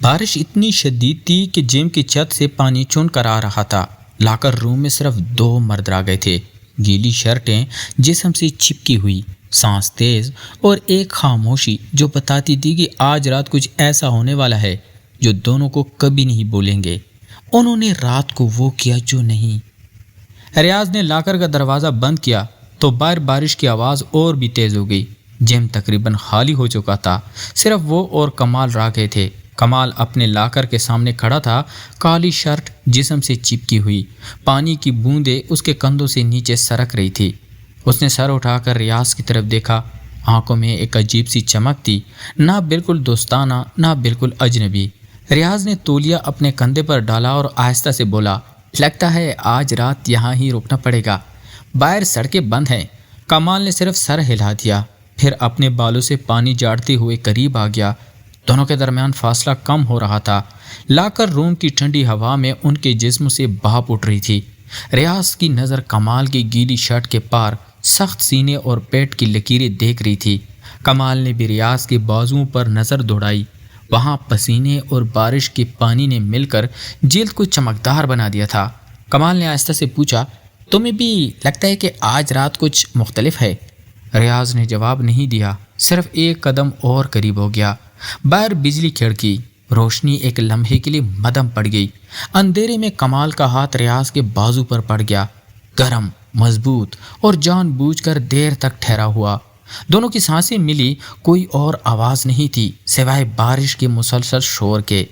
بارش اتنی شدید تھی کہ جم کی چھت سے پانی چون کر آ رہا تھا۔ لاکر روم میں صرف 2 مرد آ گئے تھے، گیلی شرٹیں جسم سے چپکی ہوئی، سانس تیز اور ایک خاموشی جو بتاتی تھی کہ آج رات کچھ ایسا ہونے والا ہے جو دونوں کو کبھی نہیں بولیں گے۔ انہوں نے رات کو وہ کیا جو نہیں۔ ریاض نے لاکر کا دروازہ بند کیا تو باہر بارش کی آواز اور بھی تیز ہو گئی۔ جم تقریباً خالی ہو چکا تھا، صرف وہ اور کمال رہ گئے تھے۔ کمال اپنے لاکر کے سامنے کھڑا تھا، کالی شرٹ جسم سے چپکی ہوئی، پانی کی بوندیں اس کے کندھوں سے نیچے سرک رہی تھی۔ اس نے سر اٹھا کر ریاض کی طرف دیکھا، آنکھوں میں ایک عجیب سی چمک تھی، نہ بالکل دوستانہ نہ بالکل اجنبی۔ ریاض نے تولیہ اپنے کندھے پر ڈالا اور آہستہ سے بولا، لگتا ہے آج رات یہاں ہی رکنا پڑے گا، باہر سڑکیں بند ہیں۔ کمال نے صرف سر ہلا دیا، پھر اپنے بالوں سے پانی جھاڑتے ہوئے قریب آ گیا۔ دونوں کے درمیان فاصلہ کم ہو رہا تھا۔ لاکر روم کی ٹھنڈی ہوا میں ان کے جسم سے بھاپ اٹھ رہی تھی۔ ریاض کی نظر کمال کی گیلی شرٹ کے پار سخت سینے اور پیٹ کی لکیریں دیکھ رہی تھی۔ کمال نے بھی ریاض کے بازوؤں پر نظر دوڑائی، وہاں پسینے اور بارش کے پانی نے مل کر جلد کو چمکدار بنا دیا تھا۔ کمال نے آہستہ سے پوچھا، تمہیں بھی لگتا ہے کہ آج رات کچھ مختلف ہے؟ ریاض نے جواب نہیں دیا، صرف ایک قدم اور قریب ہو گیا۔ باہر بجلی کھڑکی، روشنی ایک لمحے کے لیے مدھم پڑ گئی۔ اندھیرے میں کمال کا ہاتھ ریاض کے بازو پر پڑ گیا، گرم، مضبوط اور جان بوجھ کر دیر تک ٹھہرا ہوا۔ دونوں کی سانسیں ملی، کوئی اور آواز نہیں تھی سوائے بارش کے مسلسل شور کے۔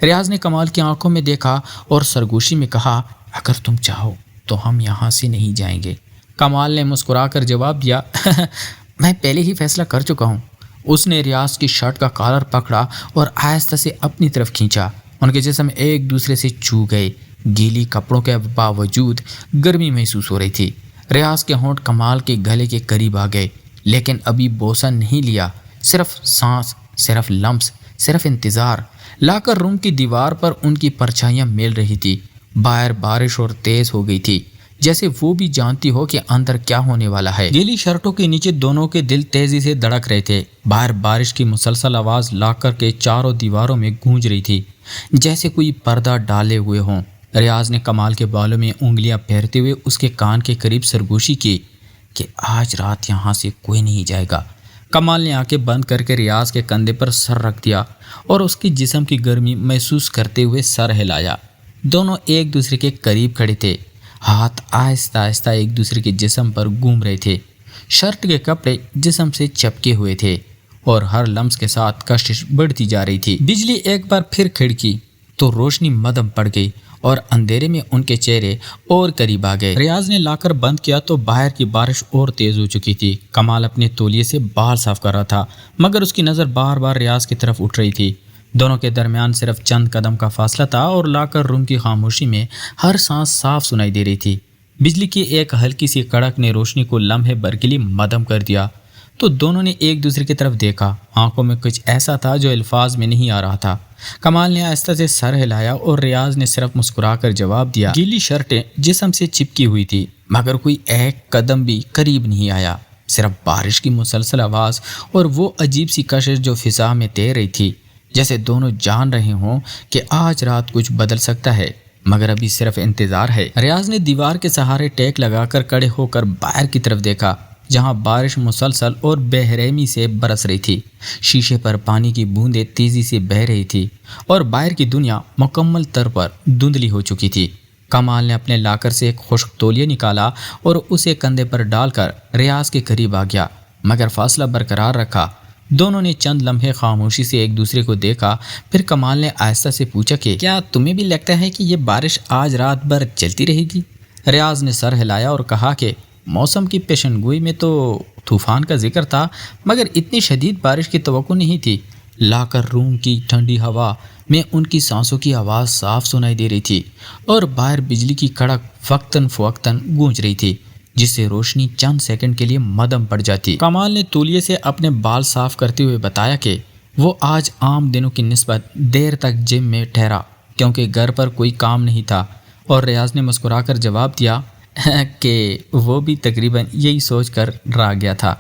ریاض نے کمال کی آنکھوں میں دیکھا اور سرگوشی میں کہا، اگر تم چاہو تو ہم یہاں سے نہیں جائیں گے۔ کمال نے مسکرا کر جواب دیا، میں پہلے ہی فیصلہ کر چکا ہوں۔ اس نے ریاض کی شرٹ کا کالر پکڑا اور آہستہ سے اپنی طرف کھینچا۔ ان کے جسم ایک دوسرے سے چھو گئے، گیلی کپڑوں کے باوجود گرمی محسوس ہو رہی تھی۔ ریاض کے ہونٹ کمال کے گلے کے قریب آ گئے، لیکن ابھی بوسہ نہیں لیا، صرف سانس، صرف لمس، صرف انتظار۔ لاکر روم کی دیوار پر ان کی پرچھائیاں مل رہی تھی۔ باہر بارش اور تیز ہو گئی تھی، جیسے وہ بھی جانتی ہو کہ اندر کیا ہونے والا ہے۔ گیلی شرٹوں کے نیچے دونوں کے دل تیزی سے دھڑک رہے تھے۔ باہر بارش کی مسلسل آواز لاکر کے چاروں دیواروں میں گونج رہی تھی، جیسے کوئی پردہ ڈالے ہوئے ہوں۔ ریاض نے کمال کے بالوں میں انگلیاں پھیرتے ہوئے اس کے کان کے قریب سرگوشی کی کہ آج رات یہاں سے کوئی نہیں جائے گا۔ کمال نے آنکھیں بند کر کے ریاض کے کندھے پر سر رکھ دیا اور اس کی جسم کی گرمی محسوس کرتے ہوئے سر ہلایا۔ دونوں ایک دوسرے کے قریب کھڑے تھے، ہاتھ آہستہ آہستہ ایک دوسرے کے جسم پر گھوم رہے تھے۔ شرٹ کے کپڑے جسم سے چپکے ہوئے تھے اور ہر لمس کے ساتھ کشش بڑھتی جا رہی تھی۔ بجلی ایک بار پھر کھڑکی تو روشنی مدھم پڑ گئی اور اندھیرے میں ان کے چہرے اور قریب آ گئے۔ ریاض نے لاکر بند کیا تو باہر کی بارش اور تیز ہو چکی تھی۔ کمال اپنے تولیے سے بال صاف کر رہا تھا، مگر اس کی نظر بار بار ریاض کی طرف اٹھ رہی تھی۔ دونوں کے درمیان صرف چند قدم کا فاصلہ تھا اور لاکر روم کی خاموشی میں ہر سانس صاف سنائی دے رہی تھی۔ بجلی کی ایک ہلکی سی کڑک نے روشنی کو لمحے بھر کے لیے مدھم کر دیا تو دونوں نے ایک دوسرے کی طرف دیکھا۔ آنکھوں میں کچھ ایسا تھا جو الفاظ میں نہیں آ رہا تھا۔ کمال نے آہستہ سے سر ہلایا اور ریاض نے صرف مسکرا کر جواب دیا۔ گیلی شرٹیں جسم سے چپکی ہوئی تھی، مگر کوئی ایک قدم بھی قریب نہیں آیا، صرف بارش کی مسلسل آواز اور وہ عجیب سی کشش جو فضا میں تیر رہی تھی، جیسے دونوں جان رہے ہوں کہ آج رات کچھ بدل سکتا ہے، مگر ابھی صرف انتظار ہے۔ ریاض نے دیوار کے سہارے ٹیک لگا کر کھڑے ہو کر باہر کی طرف دیکھا، جہاں بارش مسلسل اور بے رحمی سے برس رہی تھی۔ شیشے پر پانی کی بوندیں تیزی سے بہہ رہی تھی اور باہر کی دنیا مکمل طور پر دھندلی ہو چکی تھی۔ کمال نے اپنے لاکر سے ایک خشک تولیہ نکالا اور اسے کندھے پر ڈال کر ریاض کے قریب آ گیا، مگر فاصلہ برقرار رکھا۔ دونوں نے چند لمحے خاموشی سے ایک دوسرے کو دیکھا، پھر کمال نے آہستہ سے پوچھا کہ کیا تمہیں بھی لگتا ہے کہ یہ بارش آج رات بھر چلتی رہے گی؟ ریاض نے سر ہلایا اور کہا کہ موسم کی پیشن گوئی میں تو طوفان کا ذکر تھا، مگر اتنی شدید بارش کی توقع نہیں تھی۔ لاکر روم کی ٹھنڈی ہوا میں ان کی سانسوں کی آواز صاف سنائی دے رہی تھی اور باہر بجلی کی کڑک وقتاً فوقتاً گونج رہی تھی، جس سے روشنی چند سیکنڈ کے لیے مدھم پڑ جاتی۔ کمال نے تولیے سے اپنے بال صاف کرتے ہوئے بتایا کہ وہ آج عام دنوں کی نسبت دیر تک جم میں ٹھہرا کیونکہ گھر پر کوئی کام نہیں تھا، اور ریاض نے مسکرا کر جواب دیا کہ وہ بھی تقریباً یہی سوچ کر رہ گیا تھا۔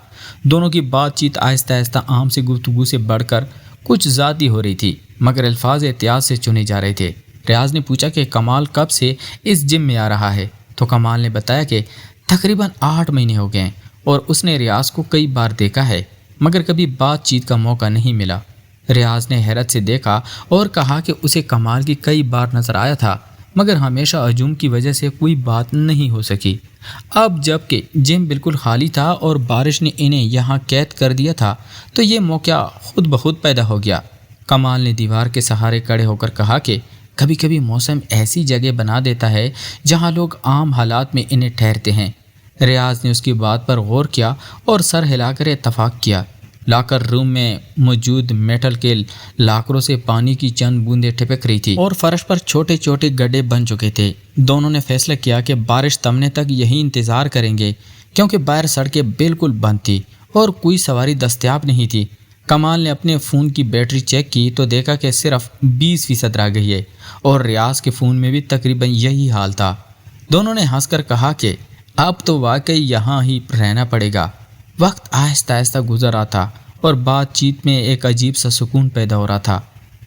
دونوں کی بات چیت آہستہ آہستہ عام سے گفتگو سے بڑھ کر کچھ ذاتی ہو رہی تھی، مگر الفاظ احتیاط سے چنے جا رہے تھے۔ ریاض نے پوچھا کہ کمال کب سے اس جم میں آ رہا ہے، تو کمال نے بتایا کہ تقریباً 8 مہینے ہو گئے اور اس نے ریاض کو کئی بار دیکھا ہے مگر کبھی بات چیت کا موقع نہیں ملا۔ ریاض نے حیرت سے دیکھا اور کہا کہ اسے کمال کی کئی بار نظر آیا تھا مگر ہمیشہ ہجوم کی وجہ سے کوئی بات نہیں ہو سکی۔ اب جب کہ جم بالکل خالی تھا اور بارش نے انہیں یہاں قید کر دیا تھا تو یہ موقع خود بخود پیدا ہو گیا۔ کمال نے دیوار کے سہارے کھڑے ہو کر کہا کہ کبھی کبھی موسم ایسی جگہ بنا دیتا ہے جہاں لوگ عام حالات میں انہیں ٹھہرتے ہیں۔ ریاض نے اس کی بات پر غور کیا اور سر ہلا کر اتفاق کیا۔ لاکر روم میں موجود میٹل کے لاکروں سے پانی کی چند بوندیں ٹپک رہی تھی اور فرش پر چھوٹے چھوٹے گڈھے بن چکے تھے۔ دونوں نے فیصلہ کیا کہ بارش تھمنے تک یہی انتظار کریں گے کیونکہ باہر سڑکیں بالکل بند تھی اور کوئی سواری دستیاب نہیں تھی۔ کمال نے اپنے فون کی بیٹری چیک کی تو دیکھا کہ صرف 20% رہ گئی ہے اور ریاض کے فون میں بھی تقریباً یہی حال تھا۔ دونوں نے ہنس کر کہا کہ اب تو واقعی یہاں ہی رہنا پڑے گا۔ وقت آہستہ آہستہ گزر رہا تھا اور بات چیت میں ایک عجیب سا سکون پیدا ہو رہا تھا۔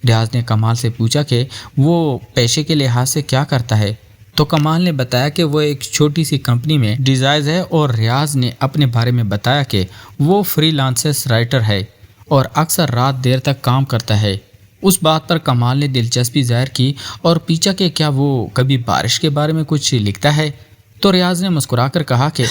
ریاض نے کمال سے پوچھا کہ وہ پیشے کے لحاظ سے کیا کرتا ہے، تو کمال نے بتایا کہ وہ ایک چھوٹی سی کمپنی میں ڈیزائنر ہے اور ریاض نے اپنے بارے میں بتایا کہ وہ فری لانسر رائٹر ہے اور اکثر رات دیر تک کام کرتا ہے۔ اس بات پر کمال نے دلچسپی ظاہر کی اور پوچھا کہ کیا وہ کبھی بارش کے بارے میں کچھ لکھتا ہے، تو ریاض نے مسکرا کر کہا کہ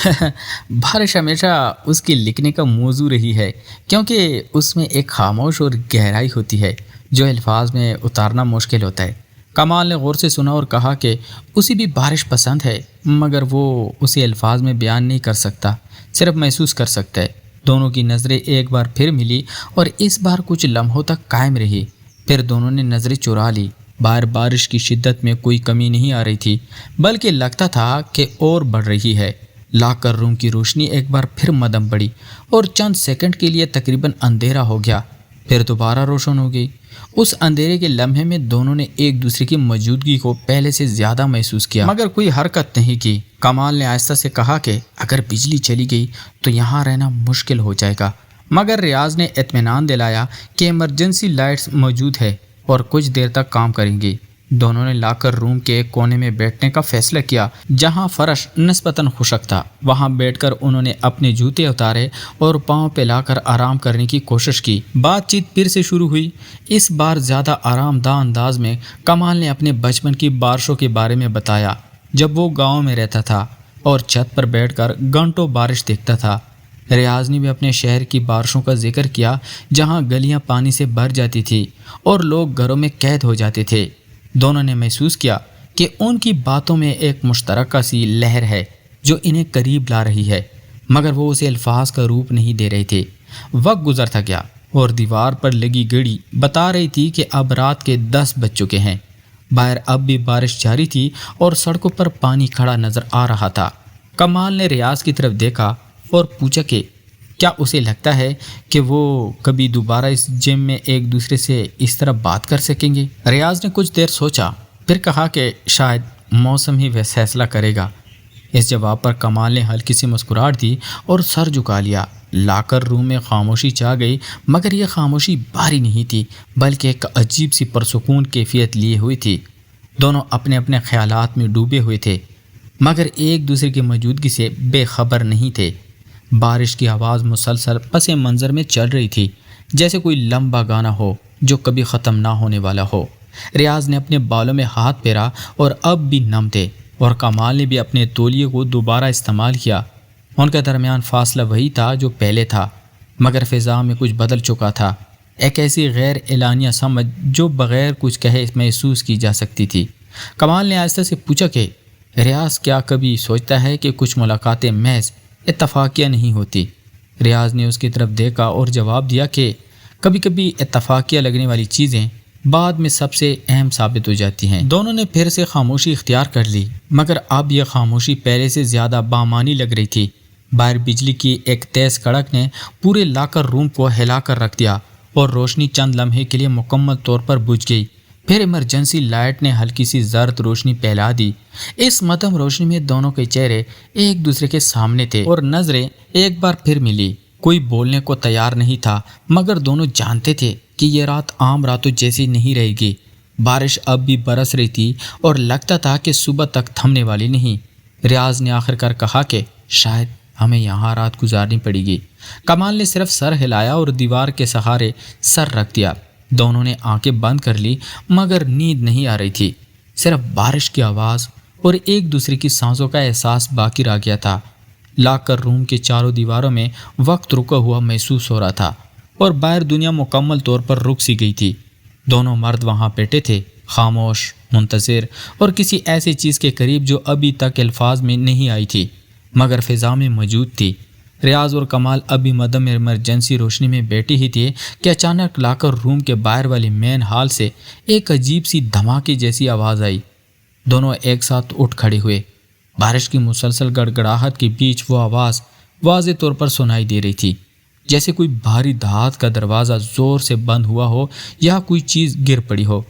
بارش ہمیشہ اس کی لکھنے کا موضوع رہی ہے کیونکہ اس میں ایک خاموش اور گہرائی ہوتی ہے جو الفاظ میں اتارنا مشکل ہوتا ہے۔ کمال نے غور سے سنا اور کہا کہ اسے بھی بارش پسند ہے مگر وہ اسے الفاظ میں بیان نہیں کر سکتا، صرف محسوس کر سکتا ہے۔ دونوں کی نظریں ایک بار پھر ملی اور اس بار کچھ لمحوں تک قائم رہی، پھر دونوں نے نظریں چرا لی۔ باہر بارش کی شدت میں کوئی کمی نہیں آ رہی تھی بلکہ لگتا تھا کہ اور بڑھ رہی ہے۔ لاکر روم کی روشنی ایک بار پھر مدھم پڑی اور چند سیکنڈ کے لیے تقریباً اندھیرا ہو گیا، پھر دوبارہ روشن ہو گئی۔ اس اندھیرے کے لمحے میں دونوں نے ایک دوسرے کی موجودگی کو پہلے سے زیادہ محسوس کیا مگر کوئی حرکت نہیں کی۔ کمال نے آہستہ سے کہا کہ اگر بجلی چلی گئی تو یہاں رہنا مشکل ہو جائے گا، مگر ریاض نے اطمینان دلایا کہ ایمرجنسی لائٹس موجود ہے اور کچھ دیر تک کام کریں گی۔ دونوں نے لاکر روم کے ایک کونے میں بیٹھنے کا فیصلہ کیا جہاں فرش نسبتاً خشک تھا۔ وہاں بیٹھ کر انہوں نے اپنے جوتے اتارے اور پاؤں پہ لا کر آرام کرنے کی کوشش کی۔ بات چیت پھر سے شروع ہوئی، اس بار زیادہ آرام دہ انداز میں۔ کمال نے اپنے بچپن کی بارشوں کے بارے میں بتایا جب وہ گاؤں میں رہتا تھا اور چھت پر بیٹھ کر گھنٹوں بارش دیکھتا تھا۔ ریاض نے بھی اپنے شہر کی بارشوں کا ذکر کیا جہاں گلیاں پانی سے بھر جاتی تھی اور لوگ گھروں میں قید ہو جاتے تھے۔ دونوں نے محسوس کیا کہ ان کی باتوں میں ایک مشترکہ سی لہر ہے جو انہیں قریب لا رہی ہے مگر وہ اسے الفاظ کا روپ نہیں دے رہے تھے۔ وقت گزرتا گیا اور دیوار پر لگی گھڑی بتا رہی تھی کہ اب رات کے 10 بج چکے ہیں۔ باہر اب بھی بارش جاری تھی اور سڑکوں پر پانی کھڑا نظر آ رہا تھا۔ کمال نے ریاض کی طرف دیکھا اور پوچھا کہ کیا اسے لگتا ہے کہ وہ کبھی دوبارہ اس جم میں ایک دوسرے سے اس طرح بات کر سکیں گے؟ ریاض نے کچھ دیر سوچا پھر کہا کہ شاید موسم ہی فیصلہ کرے گا۔ اس جواب پر کمال نے ہلکی سی مسکراہٹ دی اور سر جھکا لیا۔ لاکر روم میں خاموشی چھا گئی مگر یہ خاموشی بھاری نہیں تھی بلکہ ایک عجیب سی پرسکون کیفیت لیے ہوئی تھی۔ دونوں اپنے اپنے خیالات میں ڈوبے ہوئے تھے مگر ایک دوسرے کی موجودگی سے بے خبر نہیں تھے۔ بارش کی آواز مسلسل پس منظر میں چل رہی تھی جیسے کوئی لمبا گانا ہو جو کبھی ختم نہ ہونے والا ہو۔ ریاض نے اپنے بالوں میں ہاتھ پھیرا اور اب بھی نم تھے اور کمال نے بھی اپنے تولیے کو دوبارہ استعمال کیا۔ ان کے درمیان فاصلہ وہی تھا جو پہلے تھا مگر فضا میں کچھ بدل چکا تھا، ایک ایسی غیر اعلانیہ سمجھ جو بغیر کچھ کہے محسوس کی جا سکتی تھی۔ کمال نے آہستہ سے پوچھا کہ ریاض کیا کبھی سوچتا ہے کہ کچھ ملاقاتیں محض اتفاقیہ نہیں ہوتی؟ ریاض نے اس کی طرف دیکھا اور جواب دیا کہ کبھی کبھی اتفاقیہ لگنے والی چیزیں بعد میں سب سے اہم ثابت ہو جاتی ہیں۔ دونوں نے پھر سے خاموشی اختیار کر لی مگر اب یہ خاموشی پہلے سے زیادہ بامانی لگ رہی تھی۔ باہر بجلی کی ایک تیز کڑک نے پورے لاکر روم کو ہلا کر رکھ دیا اور روشنی چند لمحے کے لیے مکمل طور پر بجھ گئی۔ پھر ایمرجنسی لائٹ نے ہلکی سی زرد روشنی پھیلا دی۔ اس مدھم روشنی میں دونوں کے چہرے ایک دوسرے کے سامنے تھے اور نظریں ایک بار پھر ملی۔ کوئی بولنے کو تیار نہیں تھا مگر دونوں جانتے تھے کہ یہ رات عام راتوں جیسی نہیں رہے گی۔ بارش اب بھی برس رہی تھی اور لگتا تھا کہ صبح تک تھمنے والی نہیں۔ ریاض نے آخر کار کہا کہ شاید ہمیں یہاں رات گزارنی پڑے گی۔ کمال نے صرف سر ہلایا اور دیوار کے سہارے سر رکھ دیا۔ دونوں نے آنکھیں بند کر لی مگر نیند نہیں آ رہی تھی۔ صرف بارش کی آواز اور ایک دوسرے کی سانسوں کا احساس باقی رہ گیا تھا۔ لاکر روم کے چاروں دیواروں میں وقت رکا ہوا محسوس ہو رہا تھا اور باہر دنیا مکمل طور پر رک سی گئی تھی۔ دونوں مرد وہاں بیٹھے تھے، خاموش، منتظر اور کسی ایسی چیز کے قریب جو ابھی تک الفاظ میں نہیں آئی تھی مگر فضا میں موجود تھی۔ ریاض اور کمال ابھی مدم ایمرجنسی روشنی میں بیٹھے ہی تھے کہ اچانک لاکر روم کے باہر والی مین ہال سے ایک عجیب سی دھماکے جیسی آواز آئی۔ دونوں ایک ساتھ اٹھ کھڑے ہوئے۔ بارش کی مسلسل گڑگڑاہٹ کے بیچ وہ آواز واضح طور پر سنائی دے رہی تھی، جیسے کوئی بھاری دھات کا دروازہ زور سے بند ہوا ہو یا کوئی چیز گر پڑی ہو۔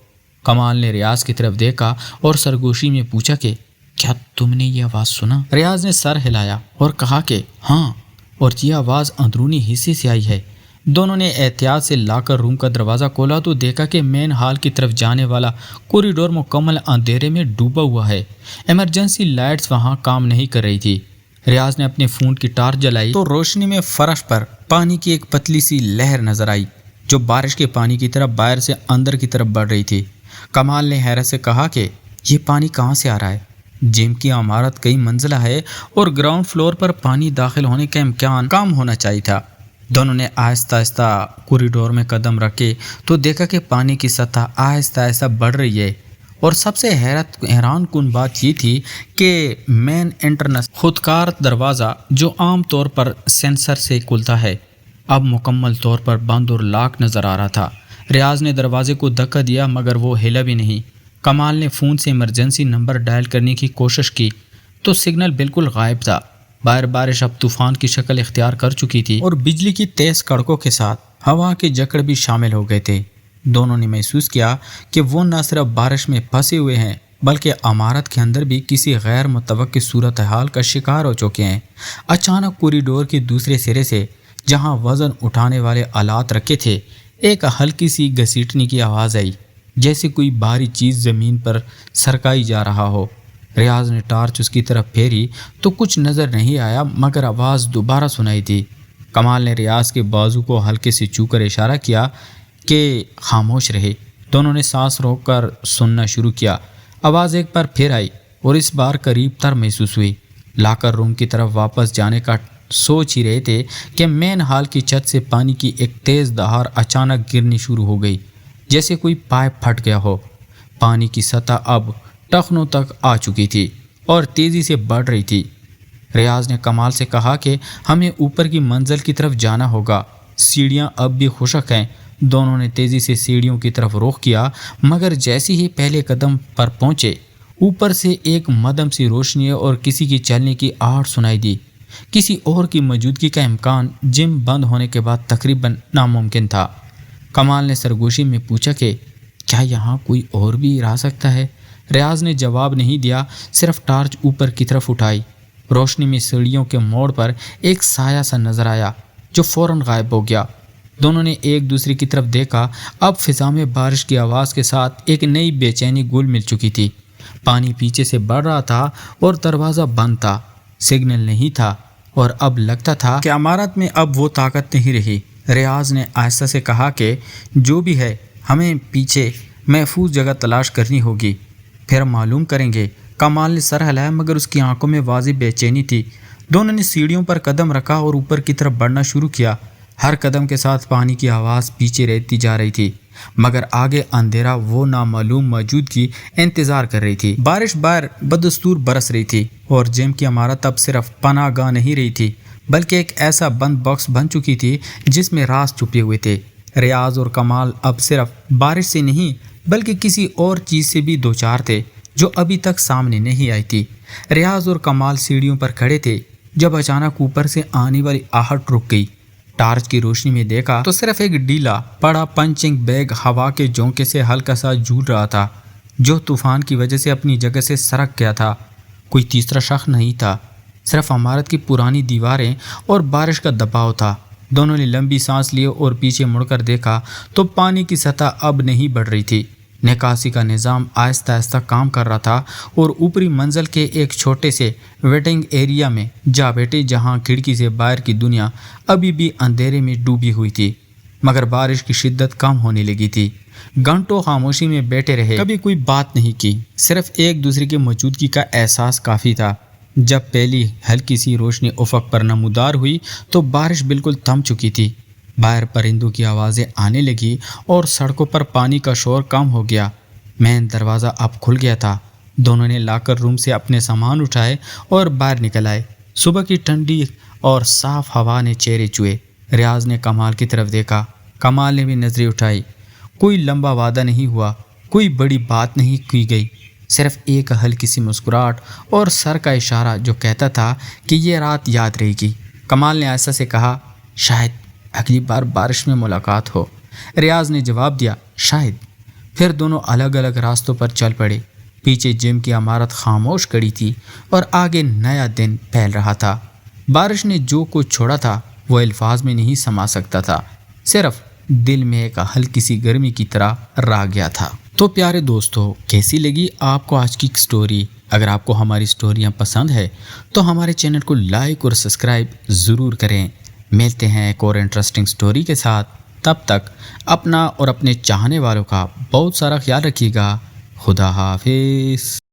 کمال نے ریاض کی طرف دیکھا اور سرگوشی میں پوچھا کہ کیا تم نے یہ آواز سنا؟ ریاض نے سر ہلایا اور کہا کہ ہاں، اور یہ آواز اندرونی حصے سے آئی ہے۔ دونوں نے احتیاط سے لاکر روم کا دروازہ کھولا تو دیکھا کہ مین ہال کی طرف جانے والا کوریڈور مکمل اندھیرے میں ڈوبا ہوا ہے۔ ایمرجنسی لائٹس وہاں کام نہیں کر رہی تھی۔ ریاض نے اپنے فون کی ٹارچ جلائی تو روشنی میں فرش پر پانی کی ایک پتلی سی لہر نظر آئی جو بارش کے پانی کی طرف باہر سے اندر کی طرف بڑھ رہی تھی۔ کمال نے حیرت سے کہا کہ یہ پانی کہاں سے آ رہا ہے؟ جم کی عمارت کئی منزلہ ہے اور گراؤنڈ فلور پر پانی داخل ہونے کا امکان کم ہونا چاہیے تھا۔ دونوں نے آہستہ آہستہ کوریڈور میں قدم رکھے تو دیکھا کہ پانی کی سطح آہستہ آہستہ بڑھ رہی ہے، اور سب سے حیران کن بات یہ تھی کہ مین انٹرنس خودکار دروازہ جو عام طور پر سینسر سے کھلتا ہے اب مکمل طور پر بند اور لاک نظر آ رہا تھا۔ ریاض نے دروازے کو دھکا دیا مگر وہ ہلا بھی نہیں۔ کمال نے فون سے ایمرجنسی نمبر ڈائل کرنے کی کوشش کی تو سگنل بالکل غائب تھا۔ باہر بارش اب طوفان کی شکل اختیار کر چکی تھی اور بجلی کی تیز کڑکوں کے ساتھ ہوا کے جھکڑ بھی شامل ہو گئے تھے۔ دونوں نے محسوس کیا کہ وہ نہ صرف بارش میں پھنسے ہوئے ہیں بلکہ عمارت کے اندر بھی کسی غیر متوقع صورتحال کا شکار ہو چکے ہیں۔ اچانک کوریڈور کے دوسرے سرے سے جہاں وزن اٹھانے والے آلات رکھے تھے ایک ہلکی سی گھسیٹنے کی آواز آئی، جیسے کوئی بھاری چیز زمین پر سرکائی جا رہا ہو۔ ریاض نے ٹارچ اس کی طرف پھیری تو کچھ نظر نہیں آیا مگر آواز دوبارہ سنائی دی۔ کمال نے ریاض کے بازو کو ہلکے سے چھو کر اشارہ کیا کہ خاموش رہے۔ دونوں نے سانس روک کر سننا شروع کیا۔ آواز ایک بار پھر آئی اور اس بار قریب تر محسوس ہوئی۔ لاکر روم کی طرف واپس جانے کا سوچ ہی رہے تھے کہ مین ہال کی چھت سے پانی کی ایک تیز دھار اچانک گرنی شروع ہو گئی، جیسے کوئی پائپ پھٹ گیا ہو۔ پانی کی سطح اب ٹخنوں تک آ چکی تھی اور تیزی سے بڑھ رہی تھی۔ ریاض نے کمال سے کہا کہ ہمیں اوپر کی منزل کی طرف جانا ہوگا، سیڑھیاں اب بھی خشک ہیں۔ دونوں نے تیزی سے سیڑھیوں کی طرف رخ کیا مگر جیسے ہی پہلے قدم پر پہنچے اوپر سے ایک مدھم سی روشنی اور کسی کی چلنے کی آہٹ سنائی دی۔ کسی اور کی موجودگی کا امکان جم بند ہونے کے بعد تقریباً ناممکن تھا۔ کمال نے سرگوشی میں پوچھا کہ کیا یہاں کوئی اور بھی رہ سکتا ہے؟ ریاض نے جواب نہیں دیا، صرف ٹارچ اوپر کی طرف اٹھائی۔ روشنی میں سیڑھیوں کے موڑ پر ایک سایہ سا نظر آیا جو فوراً غائب ہو گیا۔ دونوں نے ایک دوسرے کی طرف دیکھا۔ اب فضا میں بارش کی آواز کے ساتھ ایک نئی بے چینی گل مل چکی تھی۔ پانی پیچھے سے بڑھ رہا تھا اور دروازہ بند تھا، سگنل نہیں تھا اور اب لگتا تھا کہ عمارت میں اب وہ طاقت نہیں رہی۔ ریاض نے آہستہ سے کہا کہ جو بھی ہے ہمیں پیچھے محفوظ جگہ تلاش کرنی ہوگی، پھر معلوم کریں گے۔ کمال نے سر ہلایا مگر اس کی آنکھوں میں واضح بے چینی تھی۔ دونوں نے سیڑھیوں پر قدم رکھا اور اوپر کی طرف بڑھنا شروع کیا۔ ہر قدم کے ساتھ پانی کی آواز پیچھے رہتی جا رہی تھی مگر آگے اندھیرا وہ نامعلوم موجودگی انتظار کر رہی تھی۔ بارش باہر بدستور برس رہی تھی اور جم کی عمارت اب صرف پناہ گاہ نہیں رہی تھی بلکہ ایک ایسا بند باکس بن چکی تھی جس میں راز چھپے ہوئے تھے۔ ریاض اور کمال اب صرف بارش سے نہیں بلکہ کسی اور چیز سے بھی دوچار تھے جو ابھی تک سامنے نہیں آئی تھی۔ ریاض اور کمال سیڑھیوں پر کھڑے تھے جب اچانک اوپر سے آنے والی آہٹ رک گئی۔ ٹارچ کی روشنی میں دیکھا تو صرف ایک ڈھیلا پڑا پنچنگ بیگ ہوا کے جھونکے سے ہلکا سا جھول رہا تھا جو طوفان کی وجہ سے اپنی جگہ سے سرک گیا تھا۔ کوئی تیسرا شخص نہیں تھا، صرف عمارت کی پرانی دیواریں اور بارش کا دباؤ تھا۔ دونوں نے لمبی سانس لیے اور پیچھے مڑ کر دیکھا تو پانی کی سطح اب نہیں بڑھ رہی تھی۔ نکاسی کا نظام آہستہ آہستہ کام کر رہا تھا اور اوپری منزل کے ایک چھوٹے سے ویٹنگ ایریا میں جا بیٹھے جہاں کھڑکی سے باہر کی دنیا ابھی بھی اندھیرے میں ڈوبی ہوئی تھی، مگر بارش کی شدت کم ہونے لگی تھی۔ گھنٹوں خاموشی میں بیٹھے رہے، کبھی کوئی بات نہیں کی، صرف ایک دوسرے کی موجودگی کا احساس کافی تھا۔ جب پہلی ہلکی سی روشنی افق پر نمودار ہوئی تو بارش بالکل تھم چکی تھی۔ باہر پرندوں کی آوازیں آنے لگی اور سڑکوں پر پانی کا شور کم ہو گیا۔ مین دروازہ اب کھل گیا تھا۔ دونوں نے لاکر روم سے اپنے سامان اٹھائے اور باہر نکل آئے۔ صبح کی ٹھنڈی اور صاف ہوا نے چہرے چوئے۔ ریاض نے کمال کی طرف دیکھا۔ کمال نے بھی نظریں اٹھائی۔ کوئی لمبا وعدہ نہیں ہوا، کوئی بڑی بات نہیں کی گئی، صرف ایک ہلکی سی مسکراہٹ اور سر کا اشارہ جو کہتا تھا کہ یہ رات یاد رہے گی۔ کمال نے آہستہ سے کہا، شاید اگلی بار بارش میں ملاقات ہو۔ ریاض نے جواب دیا، شاید۔ پھر دونوں الگ الگ راستوں پر چل پڑے۔ پیچھے جم کی عمارت خاموش کھڑی تھی اور آگے نیا دن پھیل رہا تھا۔ بارش نے جو کچھ چھوڑا تھا وہ الفاظ میں نہیں سما سکتا تھا، صرف دل میں ایک ہلکی سی گرمی کی طرح رہ گیا تھا۔ تو پیارے دوستو، کیسی لگی آپ کو آج کی سٹوری؟ اگر آپ کو ہماری سٹوریاں پسند ہے تو ہمارے چینل کو لائک اور سبسکرائب ضرور کریں۔ ملتے ہیں ایک اور انٹرسٹنگ سٹوری کے ساتھ، تب تک اپنا اور اپنے چاہنے والوں کا بہت سارا خیال رکھیے گا۔ خدا حافظ۔